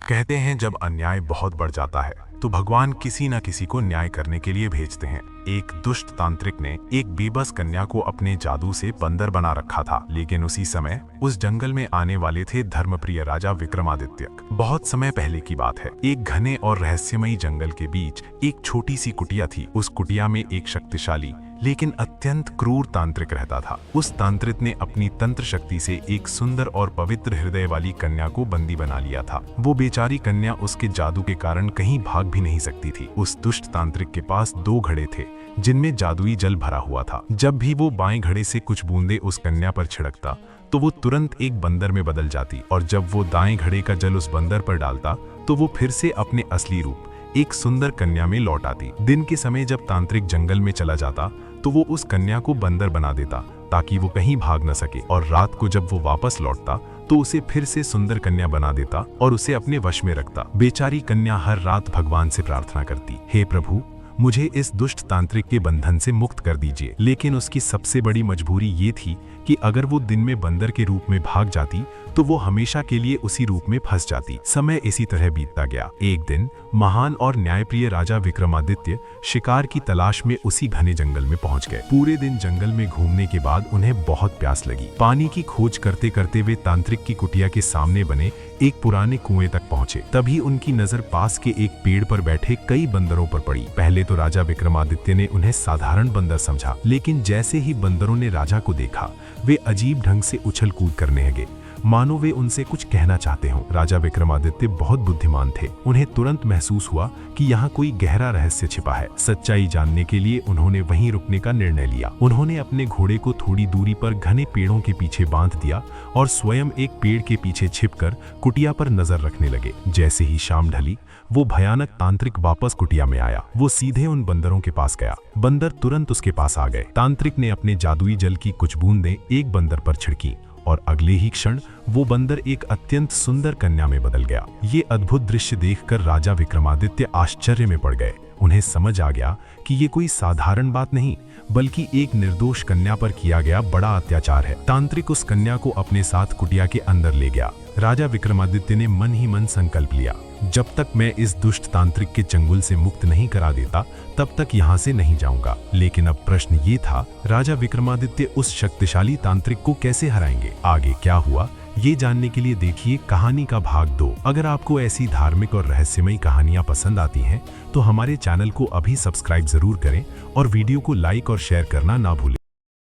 कहते हैं जब अन्याय बहुत बढ़ जाता है तो भगवान किसी न किसी को न्याय करने के लिए भेजते हैं। एक दुष्ट तांत्रिक ने एक बेबस कन्या को अपने जादू से बंदर बना रखा था, लेकिन उसी समय उस जंगल में आने वाले थे धर्मप्रिय राजा विक्रमादित्य। बहुत समय पहले की बात है। एक घने और रहस्यमयी जंगल के बीच एक छोटी सी कुटिया थी। उस कुटिया में एक शक्तिशाली लेकिन अत्यंत क्रूर तांत्रिक रहता था। उस तांत्रिक ने अपनी तंत्र शक्ति से एक सुंदर और पवित्र हृदय वाली कन्या को बंदी बना लिया था। वो बेचारी कन्या उसके जादू के कारण कहीं भाग भी नहीं सकती थी। उस दुष्ट तांत्रिक के पास 2 घड़े थे जिनमें जादुई जल भरा हुआ था। जब भी वो बाएं घड़े से कुछ बूंदे उस कन्या पर छिड़कता तो वो तुरंत एक बंदर में बदल जाती, और जब वो दाएं घड़े का जल उस बंदर पर डालता तो वो फिर से अपने असली रूप एक सुंदर कन्या में लौट आती। दिन के समय जब तांत्रिक जंगल में चला जाता तो वो उस कन्या को बंदर बना देता ताकि वो कहीं भाग न सके, और रात को जब वो वापस लौटता तो उसे फिर से सुंदर कन्या बना देता और उसे अपने वश में रखता। बेचारी कन्या हर रात भगवान से प्रार्थना करती, हे प्रभु, मुझे इस दुष्ट तांत्रिक के बंधन से मुक्त कर दीजिए। लेकिन उसकी सबसे बड़ी मजबूरी ये थी कि अगर वो दिन में बंदर के रूप में भाग जाती तो वो हमेशा के लिए उसी रूप में फंस जाती। समय इसी तरह बीतता गया। एक दिन महान और न्यायप्रिय राजा विक्रमादित्य शिकार की तलाश में उसी घने जंगल में पहुंच गए। पूरे दिन जंगल में घूमने के बाद उन्हें बहुत प्यास लगी। पानी की खोज करते करते वे तांत्रिक की कुटिया के सामने बने एक पुराने कुएं तक पहुंचे। तभी उनकी नजर पास के एक पेड़ पर बैठे कई बंदरों पर पड़ी। पहले तो राजा विक्रमादित्य ने उन्हें साधारण बंदर समझा, लेकिन जैसे ही बंदरों ने राजा को देखा वे अजीब ढंग से उछल कूद करने लगे, मानो वे उनसे कुछ कहना चाहते हों। राजा विक्रमादित्य बहुत बुद्धिमान थे। उन्हें तुरंत महसूस हुआ कि यहाँ कोई गहरा रहस्य छिपा है। सच्चाई जानने के लिए उन्होंने वहीं रुकने का निर्णय लिया। उन्होंने अपने घोड़े को थोड़ी दूरी पर घने पेड़ों के पीछे बांध दिया और स्वयं एक पेड़ के पीछे छिपकर कुटिया पर नजर रखने लगे। जैसे ही शाम ढली वो भयानक तांत्रिक वापस कुटिया में आया। वो सीधे उन बंदरों के पास गया। बंदर तुरंत उसके पास आ गए। तांत्रिक ने अपने जादुई जल की कुछ बूंदें एक बंदर पर छिड़की और अगले ही क्षण वो बंदर एक अत्यंत सुंदर कन्या में बदल गया। ये अद्भुत दृश्य देखकर राजा विक्रमादित्य आश्चर्य में पड़ गए। उन्हें समझ आ गया कि ये कोई साधारण बात नहीं बल्कि एक निर्दोष कन्या पर किया गया बड़ा अत्याचार है। तांत्रिक उस कन्या को अपने साथ कुटिया के अंदर ले गया। राजा विक्रमादित्य ने मन ही मन संकल्प लिया, जब तक मैं इस दुष्ट तांत्रिक के चंगुल से मुक्त नहीं करा देता तब तक यहाँ से नहीं जाऊंगा। लेकिन अब प्रश्न ये था, राजा विक्रमादित्य उस शक्तिशाली तांत्रिक को कैसे हराएंगे? आगे क्या हुआ ये जानने के लिए देखिए कहानी का भाग 2। अगर आपको ऐसी धार्मिक और रहस्यमयी कहानियां पसंद आती हैं तो हमारे चैनल को अभी सब्सक्राइब जरूर करें और वीडियो को लाइक और शेयर करना ना भूलें।